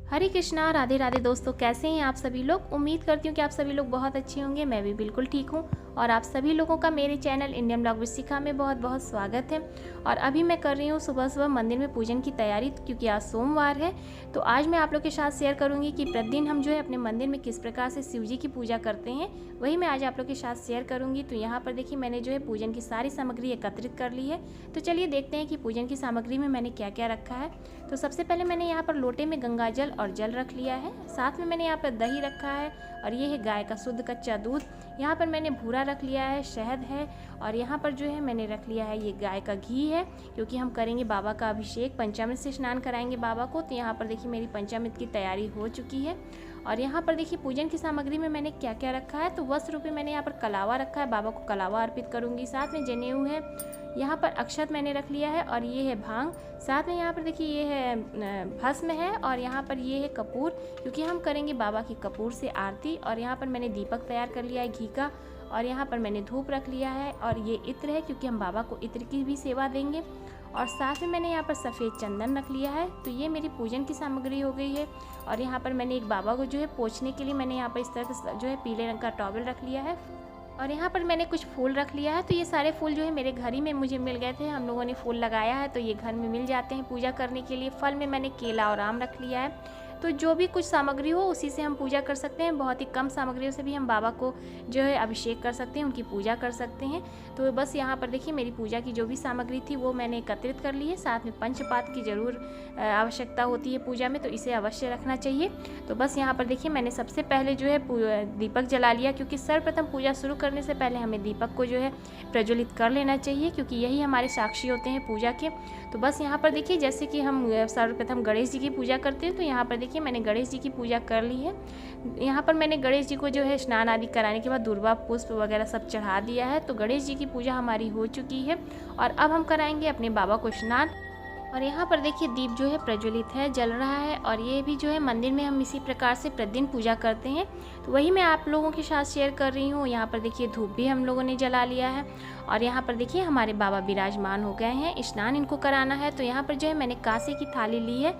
हरे कृष्णा, राधे राधे दोस्तों। कैसे हैं आप सभी लोग। उम्मीद करती हूँ कि आप सभी लोग बहुत अच्छे होंगे। मैं भी बिल्कुल ठीक हूँ और आप सभी लोगों का मेरे चैनल इंडियन ब्लॉग विद शिखा में बहुत बहुत स्वागत है। और अभी मैं कर रही हूँ सुबह सुबह मंदिर में पूजन की तैयारी, क्योंकि आज सोमवार है। तो आज मैं आप लोग के साथ शेयर करूँगी कि प्रतिदिन हम जो है अपने मंदिर में किस प्रकार से शिव जी की पूजा करते हैं, वही मैं आज आप लोग के साथ शेयर करूँगी। तो यहाँ पर देखिए मैंने जो है पूजन की सारी सामग्री एकत्रित कर ली है। तो चलिए देखते हैं कि पूजन की सामग्री में मैंने क्या क्या रखा है। तो सबसे पहले मैंने यहाँ पर लोटे में गंगा जल और जल रख लिया है। साथ में मैंने यहाँ पर दही रखा है और ये है गाय का शुद्ध कच्चा दूध। यहाँ पर मैंने भूरा रख लिया है, शहद है और यहाँ पर जो है मैंने रख लिया है ये गाय का घी है, क्योंकि हम करेंगे बाबा का अभिषेक, पंचामृत से स्नान कराएंगे बाबा को। तो यहाँ पर देखिए मेरी पंचामृत की तैयारी हो चुकी है। और यहाँ पर देखिए पूजन की सामग्री में मैंने क्या क्या रखा है। तो वस्त्र रूपी मैंने यहाँ पर कलावा रखा है, बाबा को कलावा अर्पित करूँगी। साथ में जनेऊ है, यहाँ पर अक्षत मैंने रख लिया है और ये है भांग। साथ में यहाँ पर देखिए ये है भस्म है और यहाँ पर ये है कपूर, क्योंकि हम करेंगे बाबा की कपूर से आरती। और यहाँ पर मैंने दीपक तैयार कर लिया है घी का और यहाँ पर मैंने धूप रख लिया है और ये इत्र है, क्योंकि हम बाबा को इत्र की भी सेवा देंगे। और साथ में मैंने यहाँ पर सफ़ेद चंदन रख लिया है। तो ये मेरी पूजन की सामग्री हो गई है। और यहाँ पर मैंने एक बाबा को जो है पोंछने के लिए मैंने यहाँ पर इस तरह से जो है पीले रंग का टॉवल रख लिया है। और यहाँ पर मैंने कुछ फूल रख लिया है। तो ये सारे फूल जो है मेरे घर ही में मुझे मिल गए थे, हम लोगों ने फूल लगाया है तो ये घर में मिल जाते हैं पूजा करने के लिए। फल में मैंने केला और आम रख लिया है। तो जो भी कुछ सामग्री हो उसी से हम पूजा कर सकते हैं। बहुत ही कम सामग्रियों से भी हम बाबा को जो है अभिषेक कर सकते हैं, उनकी पूजा कर सकते हैं। तो बस यहाँ पर देखिए मेरी पूजा की जो भी सामग्री थी वो मैंने एकत्रित कर ली है। साथ में पंचपात की ज़रूर आवश्यकता होती है पूजा में, तो इसे अवश्य रखना चाहिए। तो बस यहाँ पर देखिए मैंने सबसे पहले जो है दीपक जला लिया, क्योंकि सर्वप्रथम पूजा शुरू करने से पहले हमें दीपक को जो है प्रज्वलित कर लेना चाहिए, क्योंकि यही हमारे साक्षी होते हैं पूजा के। तो बस यहाँ पर देखिए जैसे कि हम सर्वप्रथम गणेश जी की पूजा करते हैं, तो यहाँ पर देखिए मैंने गणेश जी की पूजा कर ली है। यहाँ पर मैंने गणेश जी को जो है स्नान आदि कराने के बाद दुर्वा पुष्प वगैरह सब चढ़ा दिया है। तो गणेश जी की पूजा हमारी हो चुकी है और अब हम कराएंगे अपने बाबा को स्नान। और यहाँ पर देखिए दीप जो है प्रज्वलित है, जल रहा है। और ये भी जो है मंदिर में हम इसी प्रकार से प्रतिदिन पूजा करते हैं, तो वही मैं आप लोगों के साथ शेयर कर रही हूँ। यहाँ पर देखिए धूप भी हम लोगों ने जला लिया है और यहाँ पर देखिए हमारे बाबा विराजमान हो गए हैं। स्नान इनको कराना है, तो यहाँ पर जो है मैंने कांसे की थाली ली है,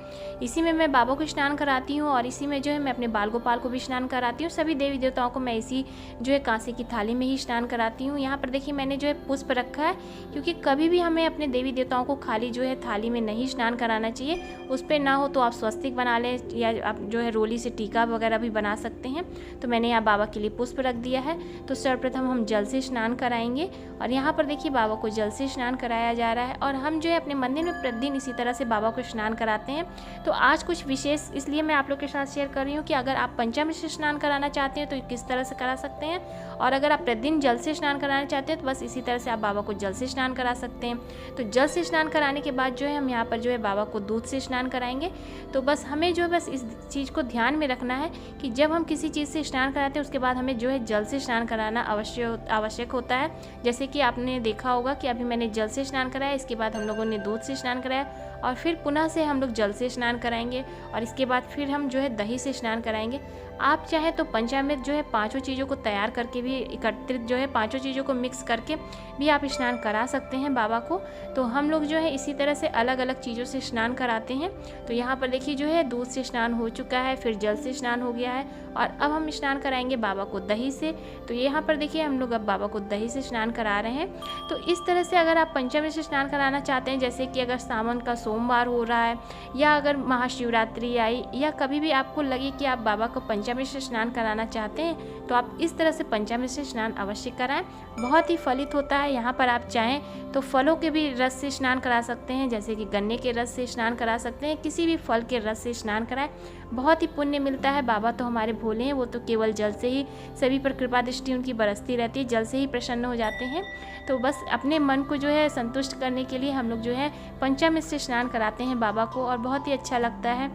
इसी में मैं बाबा को स्नान कराती हूँ और इसी में जो है मैं अपने बाल गोपाल को भी स्नान कराती हूँ। सभी देवी देवताओं को मैं इसी जो है कांसे की थाली में ही स्नान कराती हूँ। यहाँ पर देखिए मैंने जो है पुष्प रखा है, क्योंकि कभी भी हमें अपने देवी देवताओं को खाली जो है थाली में नहीं स्नान कराना चाहिए। उस पर ना हो तो आप स्वस्तिक बना लें या आप जो है रोली से टीका वगैरह भी बना सकते हैं। तो मैंने यहाँ बाबा के लिए पुष्प रख दिया है। तो सर्वप्रथम हम जल से स्नान कराएंगे और यहाँ पर देखिए बाबा को जल से स्नान कराया जा रहा है। और हम जो है अपने मंदिर में प्रतिदिन इसी तरह से बाबा को स्नान कराते हैं। तो आज कुछ विशेष इसलिए मैं आप लोग के साथ शेयर कर रही हूँ कि अगर आप पंचामृत से स्नान कराना चाहते हैं तो किस तरह से करा सकते हैं, और अगर आप प्रतिदिन जल से स्नान कराना चाहते हैं तो बस इसी तरह से आप बाबा को जल से स्नान करा सकते हैं। तो जल से स्नान कराने के बाद जो है हम यहाँ पर जो है बाबा को दूध से स्नान कराएंगे। तो बस हमें जो है बस इस चीज़ को ध्यान में रखना है कि जब हम किसी चीज़ से स्नान कराते हैं उसके बाद हमें जो है जल से स्नान कराना आवश्यक होता है। जैसे कि आपने देखा होगा कि अभी मैंने जल से स्नान कराया, इसके बाद हम लोगों ने दूध से स्नान कराया और फिर पुनः से हम लोग जल से स्नान कराएंगे और इसके बाद फिर हम जो है दही से स्नान कराएंगे। आप चाहें तो पंचामृत जो है पांचों चीज़ों को तैयार करके भी एकत्रित जो है पांचों चीज़ों को मिक्स करके भी आप स्नान करा सकते हैं बाबा को। तो हम लोग जो है इसी तरह से अलग अलग चीज़ों से स्नान कराते हैं। तो यहाँ पर देखिए जो है दूध से स्नान हो चुका है, फिर जल से स्नान हो गया है और अब हम स्नान कराएंगे बाबा को दही से। तो यहाँ पर देखिए हम लोग अब बाबा को दही से स्नान करा रहे हैं। तो इस तरह से अगर आप पंचामृत से स्नान कराना चाहते हैं, जैसे कि अगर सावन का सोमवार हो रहा है या अगर महाशिवरात्रि आई या कभी भी आपको लगे कि आप बाबा को पंचामृत से स्नान कराना चाहते हैं, तो आप इस तरह से पंचामृत से स्नान अवश्य कराएं। बहुत ही फलित होता है। यहाँ पर आप चाहें तो फलों के भी रस से स्नान करा सकते हैं, जैसे कि गन्ने के रस से स्नान करा सकते हैं, किसी भी फल के रस से स्नान कराएं, बहुत ही पुण्य मिलता है। बाबा तो हमारे भोले हैं, वो तो केवल जल से ही सभी पर कृपा दृष्टि उनकी बरसती रहती है, जल से ही प्रसन्न हो जाते हैं। तो बस अपने मन को जो है संतुष्ट करने के लिए हम लोग जो है पंचामृत से स्नान कराते हैं बाबा को और बहुत ही अच्छा लगता है।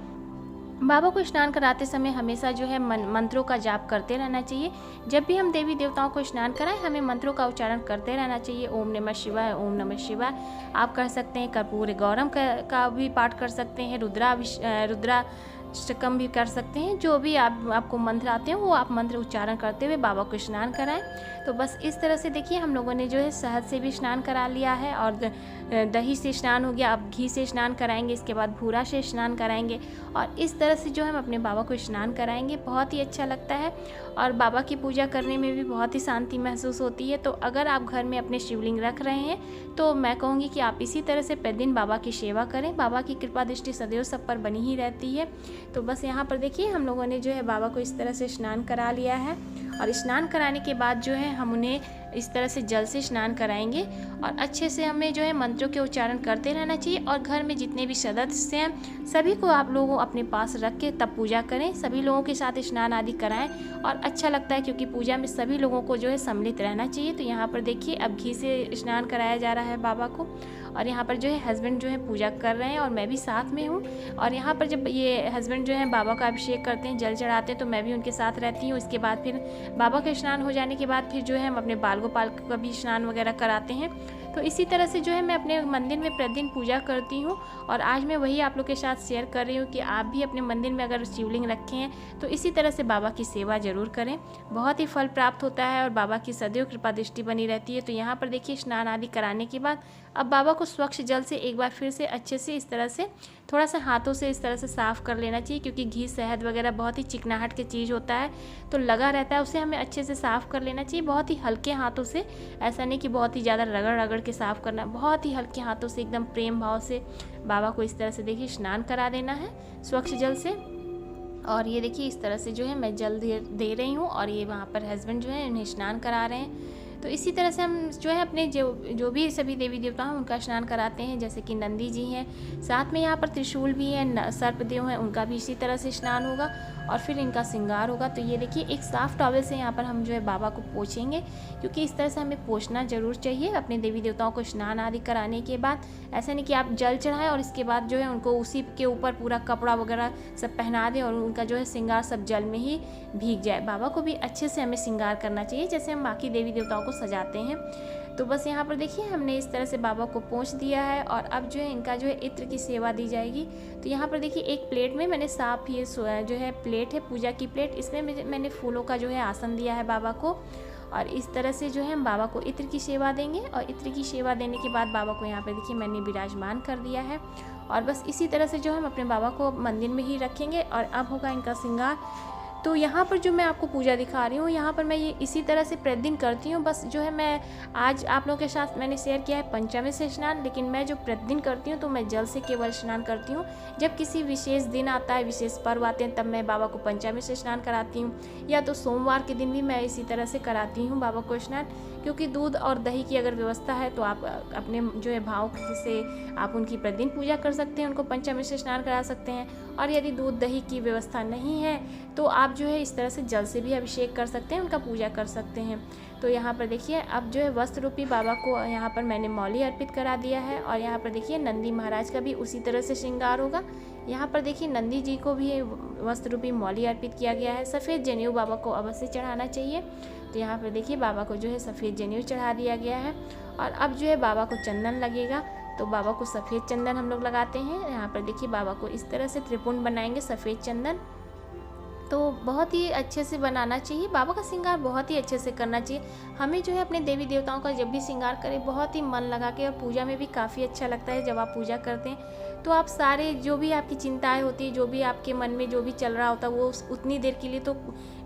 बाबा को स्नान कराते समय हमेशा जो है मंत्रों का जाप करते रहना चाहिए। जब भी हम देवी देवताओं को स्नान कराएं हमें मंत्रों का उच्चारण करते रहना चाहिए। ओम नमः शिवाय, ओम नमः शिवाय आप कर सकते हैं। कर्पूर गौरम का भी पाठ कर सकते हैं। रुद्रा ष्टकम भी कर सकते हैं। जो भी आपको मंत्र आते हैं वो आप मंत्र उच्चारण करते हुए बाबा को स्नान कराएं। तो बस इस तरह से देखिए हम लोगों ने जो है शहद से भी स्नान करा लिया है और दही से स्नान हो गया, अब घी से स्नान कराएंगे, इसके बाद भूरा से स्नान कराएंगे और इस तरह से जो है हम अपने बाबा को स्नान कराएंगे। बहुत ही अच्छा लगता है और बाबा की पूजा करने में भी बहुत ही शांति महसूस होती है। तो अगर आप घर में अपने शिवलिंग रख रहे हैं तो मैं कहूँगी कि आप इसी तरह से प्रतिदिन बाबा की सेवा करें। बाबा की कृपा दृष्टि सदैव सब पर बनी ही रहती है। तो बस यहाँ पर देखिए हम लोगों ने जो है बाबा को इस तरह से स्नान करा लिया है और स्नान कराने के बाद जो है हम उन्हें इस तरह से जल से स्नान कराएंगे और अच्छे से हमें जो है मंत्रों के उच्चारण करते रहना चाहिए। और घर में जितने भी सदस्य हैं सभी को आप लोगों अपने पास रख के तब पूजा करें, सभी लोगों के साथ स्नान आदि कराएं और अच्छा लगता है क्योंकि पूजा में सभी लोगों को जो है सम्मिलित रहना चाहिए। तो यहाँ पर देखिए अब घी से स्नान कराया जा रहा है बाबा को और यहाँ पर जो है हस्बैंड जो है पूजा कर रहे हैं और मैं भी साथ में हूँ। और यहाँ पर जब ये हस्बैंड जो है बाबा का अभिषेक करते हैं, जल चढ़ाते हैं, तो मैं भी उनके साथ रहती हूँ। इसके बाद फिर बाबा का स्नान हो जाने के बाद फिर जो है हम अपने बाल गोपाल का भी स्नान वगैरह कराते हैं। तो इसी तरह से जो है मैं अपने मंदिर में प्रतिदिन पूजा करती हूँ और आज मैं वही आप लोग के साथ शेयर कर रही हूँ कि आप भी अपने मंदिर में अगर शिवलिंग रखे हैं तो इसी तरह से बाबा की सेवा जरूर करें, बहुत ही फल प्राप्त होता है और बाबा की सदैव कृपा दृष्टि बनी रहती है। तो यहाँ पर देखिए स्नान आदि कराने के बाद अब बाबा को स्वच्छ जल से एक बार फिर से अच्छे से इस तरह से थोड़ा सा हाथों से इस तरह से साफ़ कर लेना चाहिए क्योंकि घी शहद वगैरह बहुत ही चिकनाहट की चीज़ होता है तो लगा रहता है, उसे हमें अच्छे से साफ़ कर लेना चाहिए बहुत ही हल्के हाथों से। ऐसा नहीं कि बहुत ही ज़्यादा रगड़ रगड़ के साफ़ करना, बहुत ही हल्के हाथों से एकदम प्रेम भाव से बाबा को इस तरह से देखिए स्नान करा देना है स्वच्छ जल से। और ये देखिए इस तरह से जो है मैं जल दे रही हूँ और ये वहाँ पर हस्बैंड जो है उन्हें स्नान करा रहे हैं। तो इसी तरह से हम जो है अपने जो भी सभी देवी देवता हैं उनका स्नान कराते हैं, जैसे कि नंदी जी हैं, साथ में यहाँ पर त्रिशूल भी है, सर्पदेव हैं, उनका भी इसी तरह से स्नान होगा और फिर इनका श्रृंगार होगा। तो ये देखिए एक साफ़ टॉवल से यहाँ पर हम जो है बाबा को पोंछेंगे क्योंकि इस तरह से हमें पोंछना जरूर चाहिए अपने देवी देवताओं को स्नान आदि कराने के बाद। ऐसा नहीं कि आप जल चढ़ाएं और इसके बाद जो है उनको उसी के ऊपर पूरा कपड़ा वगैरह सब पहना दें और उनका जो है श्रृंगार सब जल में ही भीग जाए। बाबा को भी अच्छे से हमें श्रृंगार करना चाहिए जैसे हम बाकी देवी देवताओं को सजाते हैं। तो बस यहाँ पर देखिए हमने इस तरह से बाबा को पोंछ दिया है और अब जो है इनका जो है इत्र की सेवा दी जाएगी। तो यहाँ पर देखिए एक प्लेट में मैंने साफ ये जो है प्लेट है पूजा की प्लेट, इसमें मैंने फूलों का जो है आसन दिया है बाबा को और इस तरह से जो है हम बाबा को इत्र की सेवा देंगे। और इत्र की सेवा देने के बाद बाबा को यहाँ पर देखिए मैंने विराजमान कर दिया है और बस इसी तरह से जो हम अपने बाबा को मंदिर में ही रखेंगे। और अब होगा इनका श्रृंगार। तो यहाँ पर जो मैं आपको पूजा दिखा रही हूँ यहाँ पर मैं ये इसी तरह से प्रतिदिन करती हूँ। बस जो है मैं आज आप लोगों के साथ मैंने शेयर किया है पंचमी से स्नान, लेकिन मैं जो प्रतिदिन करती हूँ तो मैं जल से केवल स्नान करती हूँ। जब किसी विशेष दिन आता है, विशेष पर्व आते हैं, तब मैं बाबा को पंचमी से स्नान कराती हूँ या तो सोमवार के दिन भी मैं इसी तरह से कराती हूँ बाबा को स्नान। क्योंकि दूध और दही की अगर व्यवस्था है तो आप अपने जो है भाव से आप उनकी प्रतिदिन पूजा कर सकते हैं, उनको पंचमी से स्नान करा सकते हैं। और यदि दूध दही की व्यवस्था नहीं है तो आप जो है इस तरह से जल से भी अभिषेक कर सकते हैं, उनका पूजा कर सकते हैं। तो यहाँ पर देखिए अब जो है वस्त्र रूपी बाबा को यहाँ पर मैंने मौली अर्पित करा दिया है और यहाँ पर देखिए नंदी महाराज का भी उसी तरह से श्रृंगार होगा। यहाँ पर देखिए नंदी जी को भी वस्त्र रूपी मौली अर्पित किया गया है। सफ़ेद जनेऊ बाबा को अवश्य चढ़ाना चाहिए। तो यहाँ पर देखिए बाबा को जो है सफ़ेद जनेऊ चढ़ा दिया गया है और अब जो है बाबा को चंदन लगेगा। तो बाबा को सफ़ेद चंदन हम लोग लगाते हैं। यहाँ पर देखिए बाबा को इस तरह से त्रिपुंड बनाएंगे सफ़ेद चंदन, तो बहुत ही अच्छे से बनाना चाहिए। बाबा का श्रृंगार बहुत ही अच्छे से करना चाहिए। हमें जो है अपने देवी देवताओं का जब भी श्रृंगार करें बहुत ही मन लगा के, और पूजा में भी काफ़ी अच्छा लगता है जब आप पूजा करते हैं तो आप सारे जो भी आपकी चिंताएं होती है, जो भी आपके मन में जो भी चल रहा होता है, वो उतनी देर के लिए तो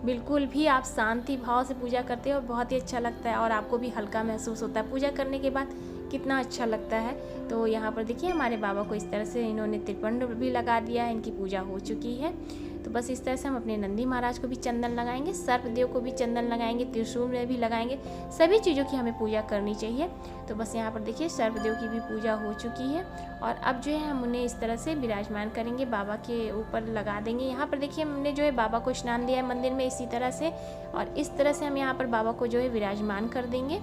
बिल्कुल भी आप शांति भाव से पूजा करते हैं और बहुत ही अच्छा लगता है और आपको भी हल्का महसूस होता है। पूजा करने के बाद कितना अच्छा लगता है। तो यहाँ पर देखिए हमारे बाबा को इस तरह से इन्होंने त्रिपुंड भी लगा दिया है, इनकी पूजा हो चुकी है। तो बस इस तरह से हम अपने नंदी महाराज को भी चंदन लगाएंगे, सर्पदेव को भी चंदन लगाएंगे, त्रिशूल में भी लगाएंगे, सभी चीज़ों की हमें पूजा करनी चाहिए। तो बस यहाँ पर देखिए सर्पदेव की भी पूजा हो चुकी है और अब जो है हम उन्हें इस तरह से विराजमान करेंगे, बाबा के ऊपर लगा देंगे। यहाँ पर देखिए हमने जो है बाबा को स्नान दिया है मंदिर में इसी तरह से, और इस तरह से हम यहाँ पर बाबा को जो है विराजमान कर देंगे।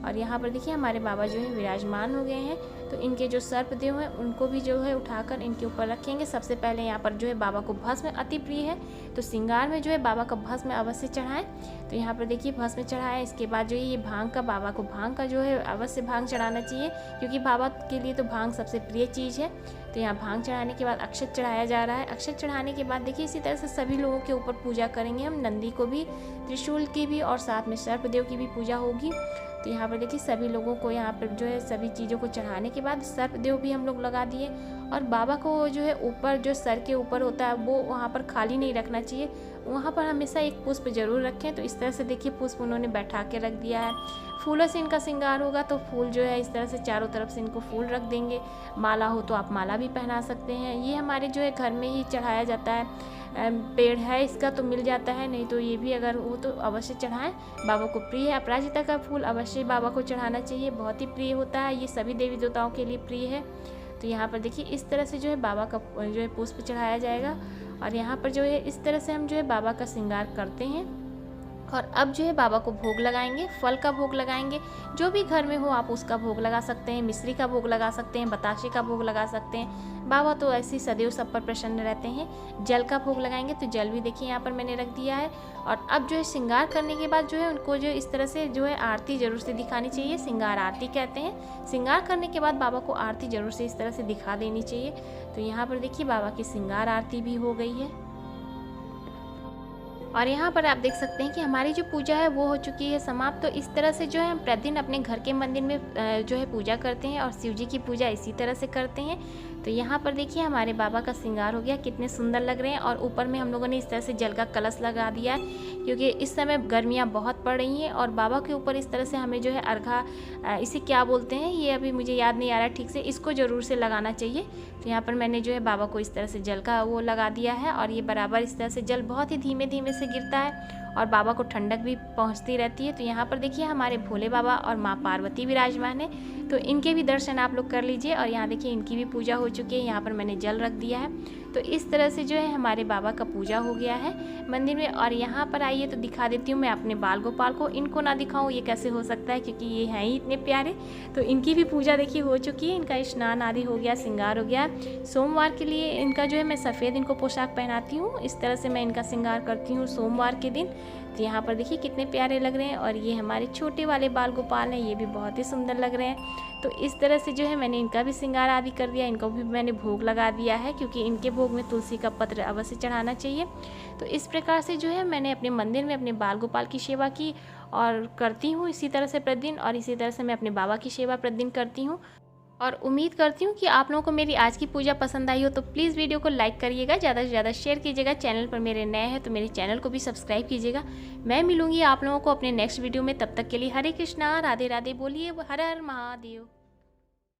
और यहाँ पर देखिए हमारे बाबा जो है विराजमान हो गए हैं। तो इनके जो सर्पदेव हैं उनको भी जो है उठाकर इनके ऊपर रखेंगे। सबसे पहले यहाँ पर जो है बाबा को भस्म अति प्रिय है, तो श्रृंगार में जो है बाबा का भस्म अवश्य चढ़ाएं। तो यहाँ पर देखिए भस्म चढ़ाएं। इसके बाद जो है ये भांग का, बाबा को भांग का जो है अवश्य भांग चढ़ाना चाहिए क्योंकि बाबा के लिए तो भांग सबसे प्रिय चीज़ है। तो यहाँ भांग चढ़ाने के बाद अक्षत चढ़ाया जा रहा है। अक्षत चढ़ाने के बाद देखिए इसी तरह से सभी लोगों के ऊपर पूजा करेंगे हम, नंदी को भी, त्रिशूल की भी और साथ में सर्पदेव की भी पूजा होगी। तो यहाँ पर देखिए सभी लोगों को यहाँ पर जो है सभी चीज़ों को चढ़ाने के बाद सर्पदेव भी हम लोग लगा दिए। और बाबा को जो है ऊपर जो सर के ऊपर होता है वो वहाँ पर खाली नहीं रखना चाहिए, वहाँ पर हमेशा एक पुष्प जरूर रखें। तो इस तरह से देखिए पुष्प उन्होंने बैठा के रख दिया है। फूलों से इनका श्रृंगार होगा तो फूल जो है इस तरह से चारों तरफ से इनको फूल रख देंगे। माला हो तो आप माला भी पहना सकते हैं। ये हमारे जो है घर में ही चढ़ाया जाता है, पेड़ है इसका तो मिल जाता है, नहीं तो ये भी अगर हो तो अवश्य चढ़ाएं। बाबा को प्रिय है। अपराजिता का फूल अवश्य बाबा को चढ़ाना चाहिए, बहुत ही प्रिय होता है, ये सभी देवी देवताओं के लिए प्रिय है। तो यहाँ पर देखिए इस तरह से जो है बाबा का जो है पुष्प चढ़ाया जाएगा। और यहाँ पर जो है इस तरह से हम जो है बाबा का श्रृंगार करते हैं। और अब जो है बाबा को भोग लगाएंगे, फल का भोग लगाएंगे। जो भी घर में हो आप उसका भोग लगा सकते हैं, मिश्री का भोग लगा सकते हैं, बताशे का भोग लगा सकते हैं। बाबा तो ऐसे सदैव सब पर प्रसन्न रहते हैं। जल का भोग लगाएंगे तो जल भी देखिए यहाँ पर मैंने रख दिया है। और अब जो है श्रृंगार करने के बाद जो है उनको जो इस तरह से जो है आरती जरूर से दिखानी चाहिए, श्रृंगार आरती कहते हैं। श्रृंगार करने के बाद बाबा को आरती जरूर से इस तरह से दिखा देनी चाहिए। तो यहाँ पर देखिए बाबा की श्रृंगार आरती भी हो गई है। और यहाँ पर आप देख सकते हैं कि हमारी जो पूजा है वो हो चुकी है समाप्त। तो इस तरह से जो है हम प्रतिदिन अपने घर के मंदिर में जो है पूजा करते हैं और शिव जी की पूजा इसी तरह से करते हैं। तो यहाँ पर देखिए हमारे बाबा का श्रृंगार हो गया, कितने सुंदर लग रहे हैं। और ऊपर में हम लोगों ने इस तरह से जल का कलश लगा दिया है, क्योंकि इस समय गर्मियाँ बहुत पड़ रही हैं। और बाबा के ऊपर इस तरह से हमें जो है अर्घा, इसे क्या बोलते हैं ये अभी मुझे याद नहीं आ रहा ठीक से, इसको ज़रूर से लगाना चाहिए। तो यहाँ पर मैंने जो है बाबा को इस तरह से जल का वो लगा दिया है। और ये बराबर इस तरह से जल बहुत ही धीमे धीमे से गिरता है और बाबा को ठंडक भी पहुंचती रहती है। तो यहाँ पर देखिए हमारे भोले बाबा और माँ पार्वती विराजमान है, तो इनके भी दर्शन आप लोग कर लीजिए। और यहाँ देखिए इनकी भी पूजा हो चुकी है, यहाँ पर मैंने जल रख दिया है। तो इस तरह से जो है हमारे बाबा का पूजा हो गया है मंदिर में। और यहाँ पर आइए तो दिखा देती हूँ मैं अपने बाल गोपाल को। इनको ना दिखाऊँ ये कैसे हो सकता है, क्योंकि ये हैं ही इतने प्यारे। तो इनकी भी पूजा देखिए हो चुकी है, इनका स्नान आदि हो गया, श्रृंगार हो गया। सोमवार के लिए इनका जो है मैं सफ़ेद इनको पोशाक पहनाती हूँ, इस तरह से मैं इनका श्रृंगार करती हूँ सोमवार के दिन। तो यहाँ पर देखिए कितने प्यारे लग रहे हैं। और ये हमारे छोटे वाले बाल गोपाल हैं, ये भी बहुत ही सुंदर लग रहे हैं। तो इस तरह से जो है मैंने इनका भी श्रृंगार आदि कर दिया, इनको भी मैंने भोग लगा दिया है, क्योंकि इनके भोग में तुलसी का पत्र अवश्य चढ़ाना चाहिए। तो इस प्रकार से जो है मैंने अपने मंदिर में अपने बाल गोपाल की सेवा की और करती हूँ इसी तरह से प्रतिदिन। और इसी तरह से मैं अपने बाबा की सेवा प्रतिदिन करती हूँ। और उम्मीद करती हूँ कि आप लोगों को मेरी आज की पूजा पसंद आई हो। तो प्लीज़ वीडियो को लाइक करिएगा, ज़्यादा से ज़्यादा शेयर कीजिएगा। चैनल पर मेरे नए हैं तो मेरे चैनल को भी सब्सक्राइब कीजिएगा। मैं मिलूंगी आप लोगों को अपने नेक्स्ट वीडियो में, तब तक के लिए हरे कृष्णा, राधे राधे बोलिए, हर हर महादेव।